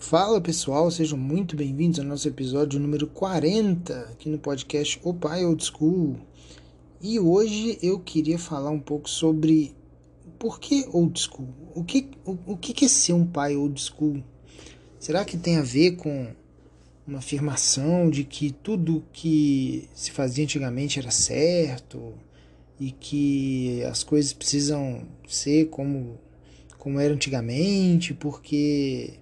Fala pessoal, sejam muito bem-vindos ao nosso episódio número 40 aqui no podcast O Pai Old School. E hoje eu queria falar um pouco sobre por que old school? O que é ser um pai old school? Será que tem a ver com uma afirmação de que tudo que se fazia antigamente era certo e que as coisas precisam ser como era antigamente, porque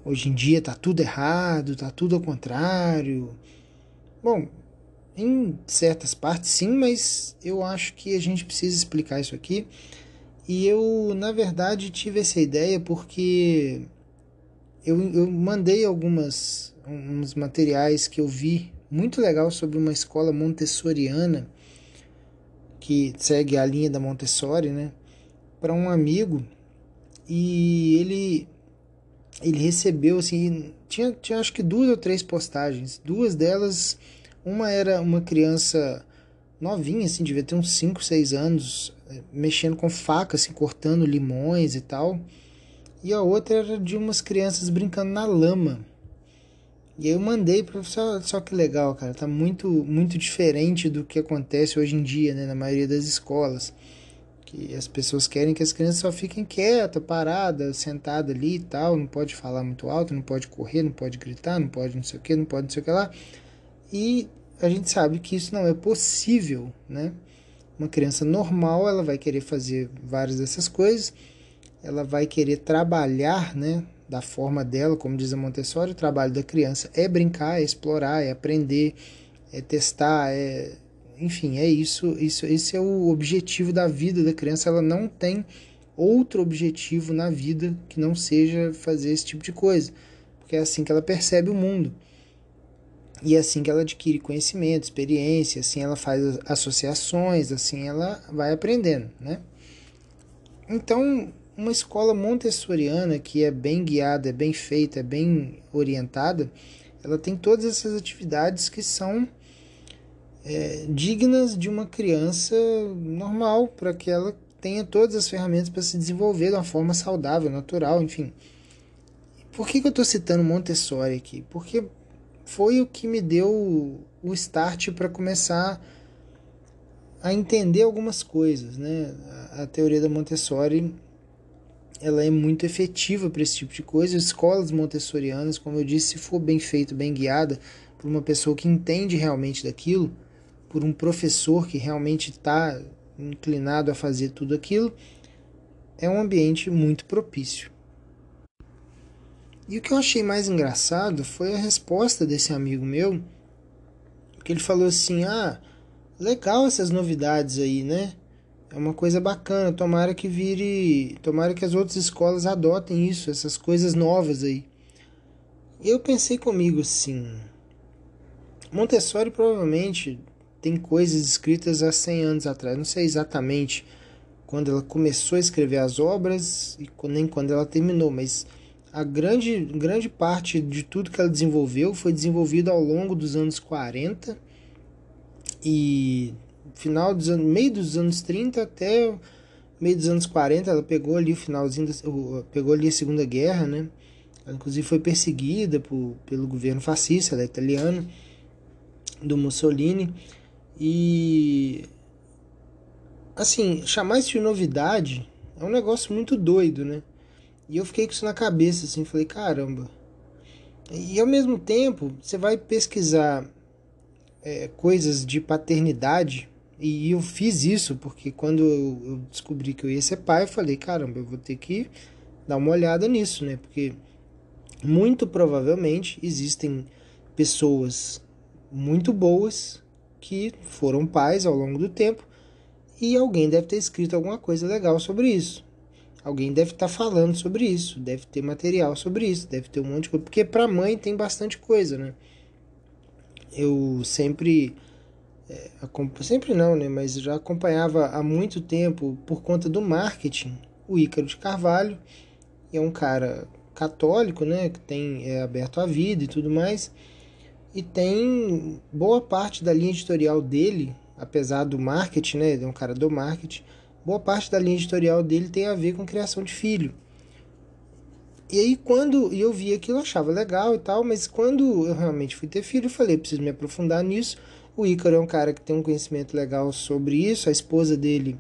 hoje em dia tá tudo errado, tá tudo ao contrário? Bom, em certas partes sim, mas eu acho que a gente precisa explicar isso aqui. E eu, na verdade, tive essa ideia porque eu mandei uns materiais que eu vi muito legal sobre uma escola montessoriana que segue a linha da Montessori, né, para um amigo. E ele recebeu, assim, tinha acho que 2 ou 3 postagens. Duas delas, uma era uma criança novinha, assim, devia ter uns 5 6 anos, mexendo com faca, assim, cortando limões e tal. E a outra era de umas crianças brincando na lama. E aí eu mandei para só que legal, cara, tá muito diferente do que acontece hoje em dia, né, na maioria das escolas. Que as pessoas querem que as crianças só fiquem quietas, paradas, sentadas ali e tal, não pode falar muito alto, não pode correr, não pode gritar, não pode não sei o que, não pode não sei o que lá. E a gente sabe que isso não é possível, né? Uma criança normal, ela vai querer fazer várias dessas coisas, ela vai querer trabalhar, né, da forma dela, como diz a Montessori. O trabalho da criança é brincar, é explorar, é aprender, é testar, enfim, é esse é o objetivo da vida da criança. Ela não tem outro objetivo na vida que não seja fazer esse tipo de coisa, porque é assim que ela percebe o mundo. E é assim que ela adquire conhecimento, experiência, assim ela faz associações, assim ela vai aprendendo, né? Então, uma escola montessoriana que é bem guiada, é bem feita, é bem orientada, ela tem todas essas atividades que são dignas de uma criança normal, para que ela tenha todas as ferramentas para se desenvolver de uma forma saudável, natural, enfim. Por que eu estou citando Montessori aqui? Porque foi o que me deu o start para começar a entender algumas coisas, né? A teoria da Montessori, ela é muito efetiva para esse tipo de coisa. Escolas montessorianas, como eu disse, se for bem feito, bem guiada por uma pessoa que entende realmente daquilo, por um professor que realmente está inclinado a fazer tudo aquilo, é um ambiente muito propício. E o que eu achei mais engraçado foi a resposta desse amigo meu, que ele falou assim: ah, legal essas novidades aí, né? É uma coisa bacana, tomara que as outras escolas adotem isso, essas coisas novas aí. E eu pensei comigo assim, Montessori provavelmente tem coisas escritas há 100 anos atrás, não sei exatamente quando ela começou a escrever as obras e nem quando ela terminou, mas a grande parte de tudo que ela desenvolveu foi desenvolvido ao longo dos anos 40 e meio dos anos 30 até meio dos anos 40. Ela pegou ali pegou ali a Segunda Guerra, né? Ela inclusive foi perseguida pelo governo fascista, ela é italiana, do Mussolini. E assim, chamar isso de novidade é um negócio muito doido, né? E eu fiquei com isso na cabeça, assim, falei, caramba. E ao mesmo tempo, você vai pesquisar coisas de paternidade, e eu fiz isso porque quando eu descobri que eu ia ser pai, eu falei, caramba, eu vou ter que dar uma olhada nisso, né? Porque muito provavelmente existem pessoas muito boas que foram pais ao longo do tempo, e alguém deve ter escrito alguma coisa legal sobre isso. Alguém deve estar falando sobre isso, deve ter material sobre isso, deve ter um monte de coisa. Porque para mãe tem bastante coisa, né? Eu sempre não, né? Mas já acompanhava há muito tempo, por conta do marketing, o Ícaro de Carvalho. É um cara católico, né? Que é aberto à vida e tudo mais. E tem boa parte da linha editorial dele, apesar do marketing, né? Ele é um cara do marketing. Boa parte da linha editorial dele tem a ver com criação de filho. E aí quando eu vi aquilo, eu achava legal e tal, mas quando eu realmente fui ter filho, eu falei, preciso me aprofundar nisso. O Ícaro é um cara que tem um conhecimento legal sobre isso, a esposa dele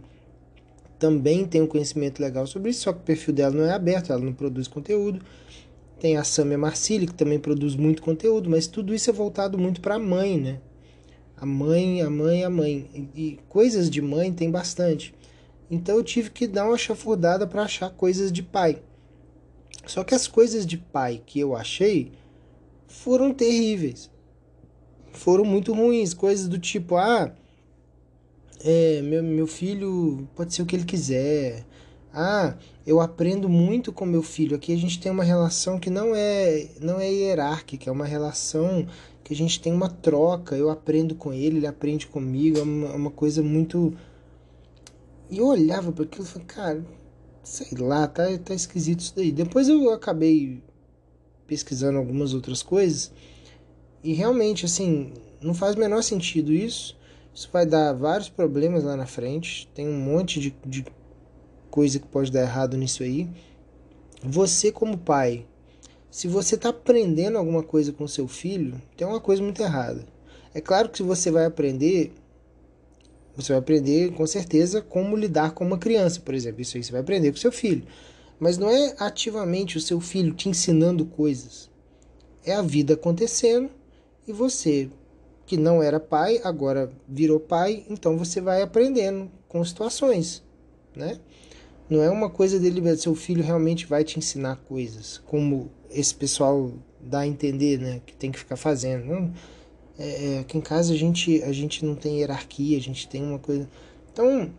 também tem um conhecimento legal sobre isso, só que o perfil dela não é aberto, ela não produz conteúdo. Tem a Samia Marcilli, que também produz muito conteúdo, mas tudo isso é voltado muito para a mãe, né? A mãe, a mãe, a mãe. E coisas de mãe tem bastante. Então eu tive que dar uma chafurdada para achar coisas de pai. Só que as coisas de pai que eu achei foram terríveis. Foram muito ruins. Coisas do tipo, meu filho pode ser o que ele quiser. Eu aprendo muito com meu filho. Aqui a gente tem uma relação que não é hierárquica, é uma relação que a gente tem uma troca. Eu aprendo com ele, ele aprende comigo. É uma coisa muito. E eu olhava para aquilo e falei, cara, sei lá, tá esquisito isso daí. Depois eu acabei pesquisando algumas outras coisas e realmente, assim, não faz o menor sentido isso. Isso vai dar vários problemas lá na frente. Tem um monte de coisa que pode dar errado nisso aí. Você como pai, se você está aprendendo alguma coisa com seu filho, tem uma coisa muito errada. É claro que se você vai aprender com certeza como lidar com uma criança, por exemplo. Isso aí você vai aprender com seu filho. Mas não é ativamente o seu filho te ensinando coisas. É a vida acontecendo e você, que não era pai, agora virou pai, então você vai aprendendo com situações, né? Não é uma coisa dele, seu filho realmente vai te ensinar coisas, como esse pessoal dá a entender, né? Que tem que ficar fazendo. Não, aqui em casa a gente não tem hierarquia, a gente tem uma coisa. Então,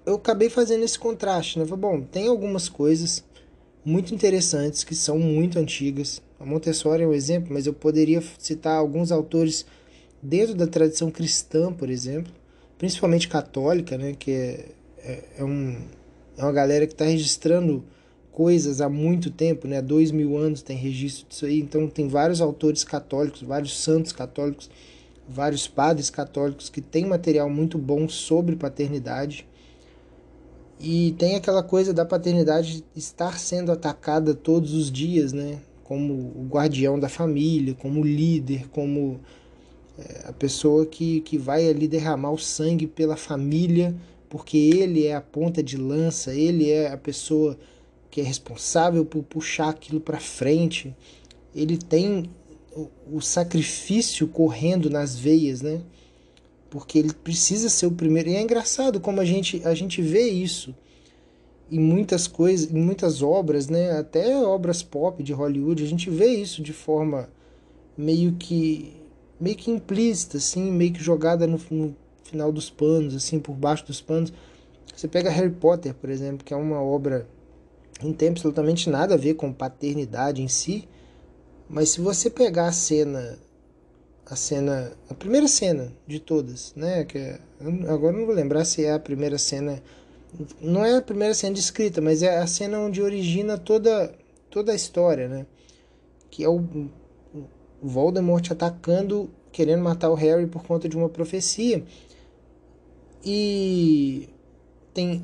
eu acabei fazendo esse contraste, né? Falei, bom, tem algumas coisas muito interessantes que são muito antigas. A Montessori é um exemplo, mas eu poderia citar alguns autores dentro da tradição cristã, por exemplo, principalmente católica, né? Que é uma galera que está registrando coisas há muito tempo, né? 2000 anos tem registro disso aí. Então tem vários autores católicos, vários santos católicos, vários padres católicos que têm material muito bom sobre paternidade. E tem aquela coisa da paternidade estar sendo atacada todos os dias, né? Como o guardião da família, como líder, como a pessoa que vai ali derramar o sangue pela família, porque ele é a ponta de lança, ele é a pessoa que é responsável por puxar aquilo para frente. Ele tem o sacrifício correndo nas veias, né? Porque ele precisa ser o primeiro. E é engraçado como a gente vê isso em muitas coisas, em muitas obras, né? Até obras pop de Hollywood, a gente vê isso de forma meio que meio que implícita, assim, meio que jogada no final dos panos, assim, por baixo dos panos. Você pega Harry Potter, por exemplo, que é uma obra que não tem absolutamente nada a ver com paternidade em si, mas se você pegar a primeira cena de todas, né, agora eu não vou lembrar se é a primeira cena, não é a primeira cena descrita, mas é a cena onde origina toda a história, né, que é o Voldemort atacando, querendo matar o Harry por conta de uma profecia. E tem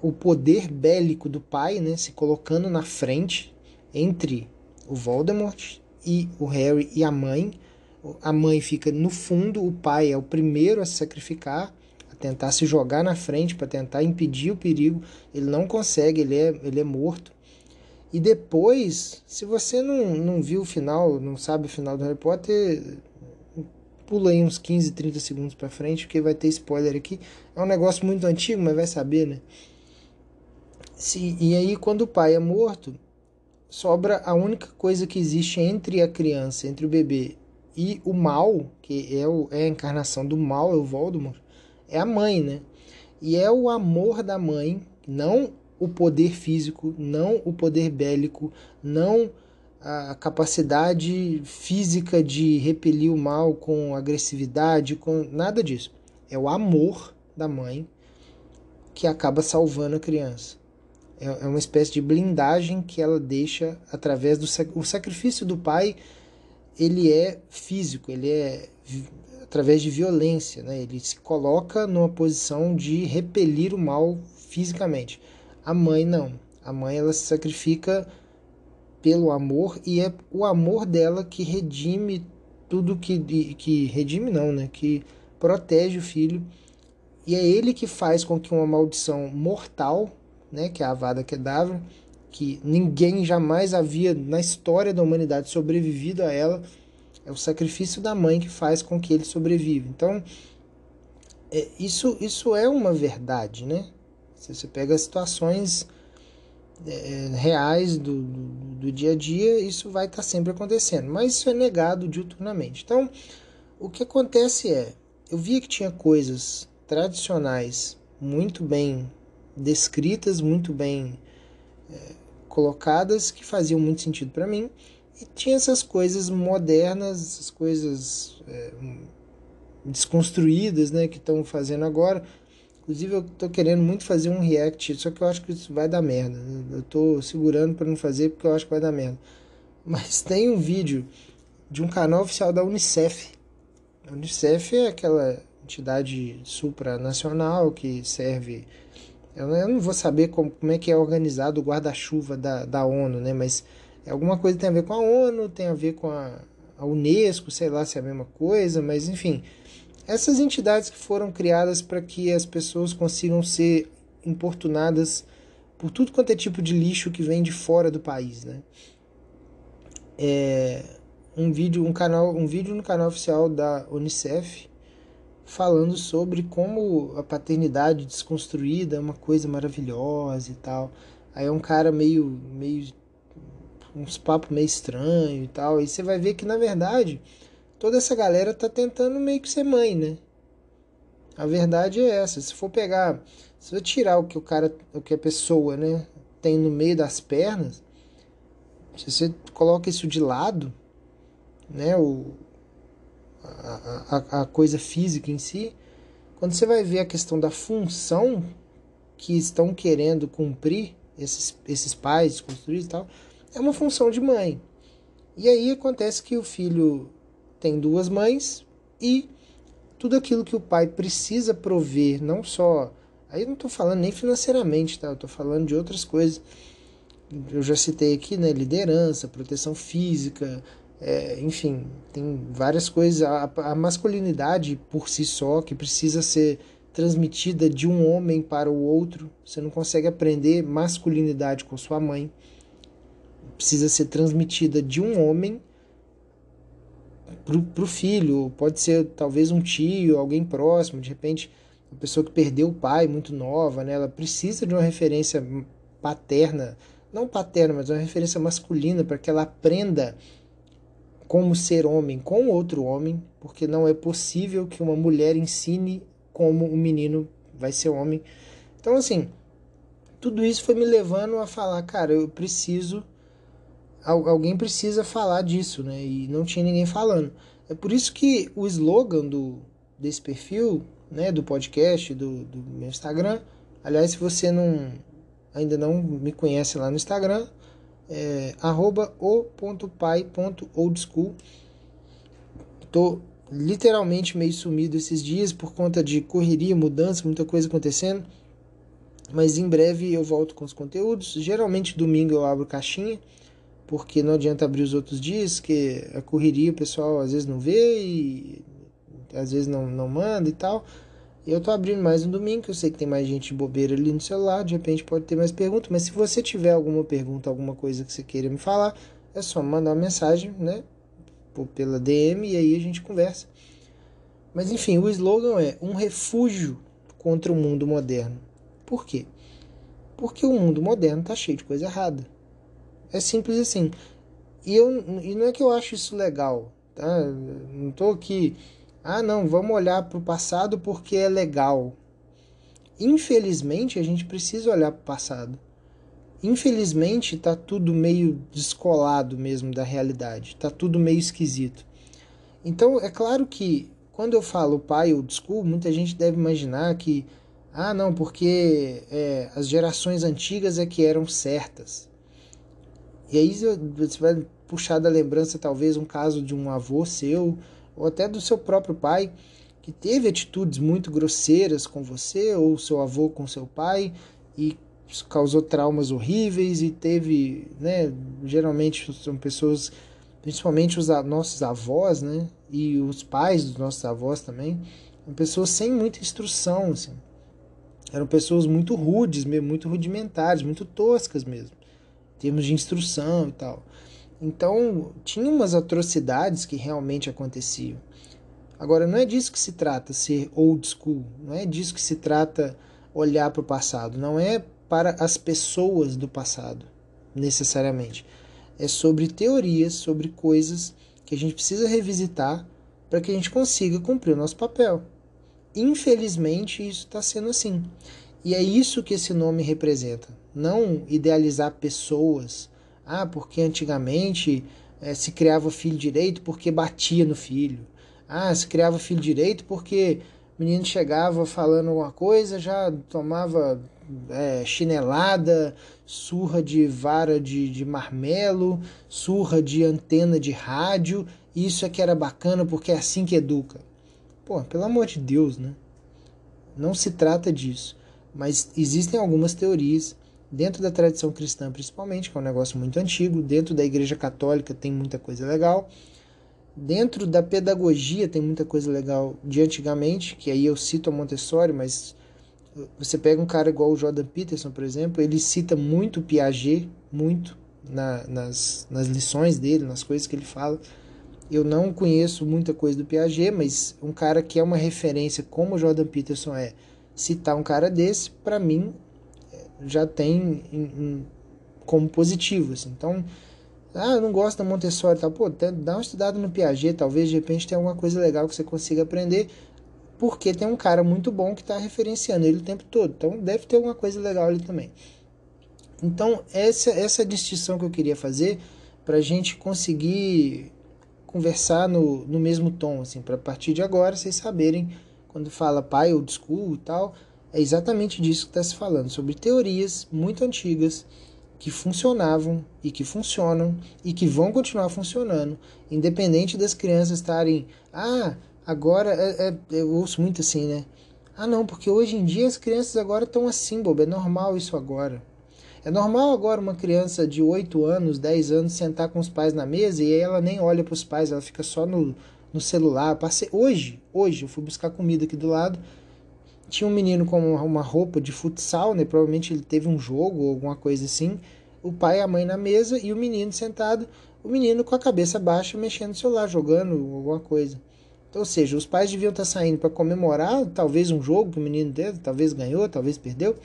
o poder bélico do pai, né, se colocando na frente entre o Voldemort e o Harry e a mãe. A mãe fica no fundo, o pai é o primeiro a se sacrificar, a tentar se jogar na frente para tentar impedir o perigo. Ele não consegue, ele é morto. E depois, se você não viu o final, não sabe o final do Harry Potter, pula aí uns 15, 30 segundos pra frente, porque vai ter spoiler aqui. É um negócio muito antigo, mas vai saber, né? E aí, quando o pai é morto, sobra a única coisa que existe entre a criança, entre o bebê e o mal, que é a encarnação do mal, é o Voldemort, é a mãe, né? E é o amor da mãe, não o poder físico, não o poder bélico, não a capacidade física de repelir o mal com agressividade, com nada disso. É o amor da mãe que acaba salvando a criança. É uma espécie de blindagem que ela deixa através do o sacrifício do pai. Ele é físico, ele é através de violência, né? Ele se coloca numa posição de repelir o mal fisicamente. A mãe não. A mãe ela se sacrifica pelo amor, e é o amor dela que redime tudo que redime não, né? Que protege o filho, e é ele que faz com que uma maldição mortal, né, que é a Avada Kedavra, que ninguém jamais havia na história da humanidade sobrevivido a ela, é o sacrifício da mãe que faz com que ele sobreviva. Então, isso é uma verdade, né? Se você pega as situações reais do dia a dia, isso vai estar sempre acontecendo. Mas isso é negado diuturnamente. Então, o que acontece eu via que tinha coisas tradicionais muito bem descritas, muito bem colocadas, que faziam muito sentido para mim, e tinha essas coisas modernas, essas coisas desconstruídas, né, que estão fazendo agora. Inclusive eu tô querendo muito fazer um react, só que eu acho que isso vai dar merda. Eu tô segurando para não fazer porque eu acho que vai dar merda. Mas tem um vídeo de um canal oficial da Unicef. A Unicef é aquela entidade supranacional que serve... Eu não vou saber como é que é organizado o guarda-chuva da ONU, né? Mas é alguma coisa que tem a ver com a ONU, tem a ver com a Unesco, sei lá se é a mesma coisa, mas enfim. Essas entidades que foram criadas para que as pessoas consigam ser importunadas por tudo quanto é tipo de lixo que vem de fora do país, né? Um vídeo no canal oficial da Unicef falando sobre como a paternidade desconstruída é uma coisa maravilhosa e tal. Aí é um cara meio uns papos meio estranho e tal. E você vai ver que na verdade toda essa galera tá tentando meio que ser mãe, né? A verdade é essa. Se for pegar, se você tirar o que a pessoa, né, tem no meio das pernas, se você coloca isso de lado, né, a coisa física em si, quando você vai ver a questão da função que estão querendo cumprir esses pais construídos e tal, é uma função de mãe. E aí acontece que o filho tem duas mães e tudo aquilo que o pai precisa prover, não só... Aí eu não estou falando nem financeiramente, tá? Eu estou falando de outras coisas. Eu já citei aqui, né? Liderança, proteção física, enfim, tem várias coisas. A masculinidade por si só, que precisa ser transmitida de um homem para o outro. Você não consegue aprender masculinidade com sua mãe. Precisa ser transmitida de um homem pro filho. Pode ser talvez um tio, alguém próximo, de repente uma pessoa que perdeu o pai muito nova, né? Ela precisa de uma referência paterna, não paterna, mas uma referência masculina, para que ela aprenda como ser homem com outro homem, porque não é possível que uma mulher ensine como um menino vai ser homem. Então, assim, tudo isso foi me levando a falar, cara, eu preciso... Alguém precisa falar disso, né? E não tinha ninguém falando. É por isso que o slogan desse perfil, né, do podcast, do meu Instagram... Aliás, se você ainda não me conhece lá no Instagram, @o.pai.oldschool. Tô literalmente meio sumido esses dias por conta de correria, mudança, muita coisa acontecendo. Mas em breve eu volto com os conteúdos. Geralmente domingo eu abro caixinha, porque não adianta abrir os outros dias, que a correria o pessoal às vezes não vê e às vezes não manda e tal. E eu tô abrindo mais no domingo, que eu sei que tem mais gente de bobeira ali no celular, de repente pode ter mais perguntas, mas se você tiver alguma pergunta, alguma coisa que você queira me falar, é só mandar uma mensagem, né, pela DM, e aí a gente conversa. Mas enfim, o slogan é um refúgio contra o mundo moderno. Por quê? Porque o mundo moderno tá cheio de coisa errada. É simples assim. E não é que eu acho isso legal, tá? Não tô aqui... não, vamos olhar para o passado porque é legal. Infelizmente, a gente precisa olhar para o passado. Infelizmente, tá tudo meio descolado mesmo da realidade. Tá tudo meio esquisito. Então, é claro que quando eu falo pai old school, muita gente deve imaginar que não, porque as gerações antigas é que eram certas. E aí você vai puxar da lembrança talvez um caso de um avô seu, ou até do seu próprio pai, que teve atitudes muito grosseiras com você, ou seu avô com seu pai, e causou traumas horríveis e teve, né, geralmente são pessoas, principalmente os nossos avós, né, e os pais dos nossos avós também, são pessoas sem muita instrução, assim. Eram pessoas muito rudes, muito rudimentares, muito toscas mesmo, em termos de instrução e tal. Então, tinha umas atrocidades que realmente aconteciam. Agora, não é disso que se trata ser old school, não é disso que se trata olhar para o passado, não é para as pessoas do passado, necessariamente. É sobre teorias, sobre coisas que a gente precisa revisitar para que a gente consiga cumprir o nosso papel. Infelizmente, isso está sendo assim. E é isso que esse nome representa. Não idealizar pessoas. Ah, porque antigamente se criava filho direito porque batia no filho. Ah, se criava filho direito porque o menino chegava falando alguma coisa, já tomava chinelada, surra de vara de marmelo, surra de antena de rádio. Isso é que era bacana porque é assim que educa. Pô, pelo amor de Deus, né? Não se trata disso. Mas existem algumas teorias, dentro da tradição cristã principalmente, que é um negócio muito antigo, dentro da Igreja Católica tem muita coisa legal, dentro da pedagogia tem muita coisa legal de antigamente, que aí eu cito a Montessori, mas você pega um cara igual o Jordan Peterson, por exemplo, ele cita muito Piaget, muito, nas lições dele, nas coisas que ele fala. Eu não conheço muita coisa do Piaget, mas um cara que é uma referência como o Jordan Peterson citar um cara desse, para mim, já tem como positivo. Assim. Então, eu não gosto da Montessori, tá? Pô, dá uma estudada no Piaget, talvez de repente tenha alguma coisa legal que você consiga aprender, porque tem um cara muito bom que está referenciando ele o tempo todo. Então, deve ter alguma coisa legal ali também. Então, essa é a distinção que eu queria fazer para a gente conseguir conversar no mesmo tom, assim, para a partir de agora vocês saberem, quando fala pai old school e tal, é exatamente disso que está se falando, sobre teorias muito antigas que funcionavam e que funcionam e que vão continuar funcionando, independente das crianças estarem, agora, eu ouço muito assim, né? Não, porque hoje em dia as crianças agora estão assim, bobo, é normal isso agora. É normal agora uma criança de 8 anos, 10 anos, sentar com os pais na mesa e ela nem olha para os pais, ela fica só no celular. Hoje eu fui buscar comida aqui do lado, tinha um menino com uma roupa de futsal, né? Provavelmente ele teve um jogo ou alguma coisa assim. O pai e a mãe na mesa e o menino sentado, o menino com a cabeça baixa mexendo no celular, jogando alguma coisa. Então, ou seja, os pais deviam estar saindo para comemorar talvez um jogo que o menino teve, talvez ganhou, talvez perdeu.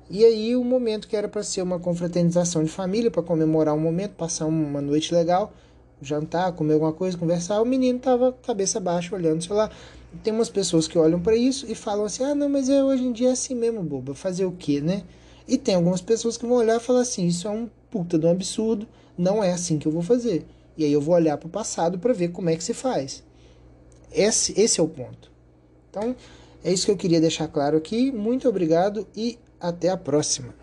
E aí o momento que era para ser uma confraternização de família, para comemorar um momento, passar uma noite legal, jantar, comer alguma coisa, conversar, o menino tava cabeça baixa olhando o celular. Tem umas pessoas que olham para isso e falam assim, não, mas hoje em dia é assim mesmo, boba, fazer o quê, né? E tem algumas pessoas que vão olhar e falar assim, isso é um puta de um absurdo, não é assim que eu vou fazer. E aí eu vou olhar para o passado para ver como é que se faz. Esse é o ponto. Então, é isso que eu queria deixar claro aqui. Muito obrigado e até a próxima.